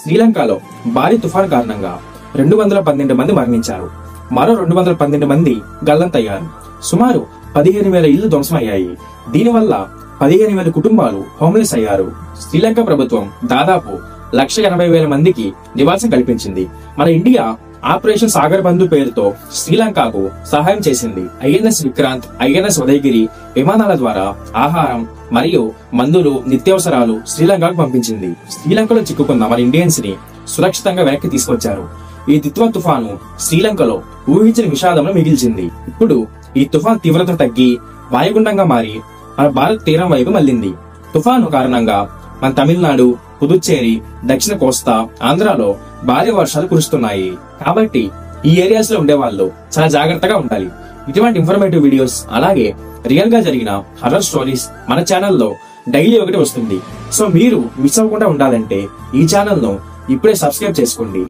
శ్రీలంకలో భారీ తుఫాను కారణంగా 212 మంది మరణించారు. మరో 212 మంది గల్లంతయ్యారు. సుమారు 15,000 ఇళ్లు ధ్వంసమయ్యాయి. దీనివల్ల 15,000 కుటుంబాలు హోమ్లెస్ అయ్యారు. శ్రీలంక ప్రభుత్వం దాదాపు 180,000 మందికి నివాసం కల్పించింది. మన ఇండియా ఆపరేషన్ సాగర్ బంధు పేరుతో శ్రీలంకకు సహాయం చేసింది. ఐఎన్ఎస్ విక్రాంత్, ఐఎన్ఎస్ ఉదయగిరి విమానాల ద్వారా ఆహారం మరియు మందులు, నిత్యావసరాలు శ్రీలంకకు పంపించింది. శ్రీలంకలో చిక్కుకున్న మన ఇండియన్స్ ని సురక్షితంగా వెనక్కి తీసుకొచ్చారు. ఈ దిత్వా తుఫాను శ్రీలంకలో ఊహించని విషాదంలో మిగిల్చింది. ఇప్పుడు ఈ తుఫాన్ తీవ్రత తగ్గి వాయుగుండంగా మారి మన భారత్ తీరం వైపు మళ్లింది. తుఫాను కారణంగా మన తమిళనాడు, పుదుచ్చేరి, దక్షిణ కోస్తా, ఆంధ్రాలో భారీ వర్షాలు కురుస్తున్నాయి. కాబట్టి ఈ ఏరియాస్ లో ఉండే వాళ్ళు చాలా జాగ్రత్తగా ఉండాలి. ఇటువంటి ఇన్ఫర్మేటివ్ వీడియోస్ అలాగే రియల్ గా జరిగిన హర్రర్ స్టోరీస్ మన ఛానల్లో డైలీ ఒకటి వస్తుంది. సో మీరు మిస్ అవ్వకుండా ఉండాలంటే ఈ ఛానల్ ను ఇప్పుడే సబ్స్క్రైబ్ చేసుకోండి.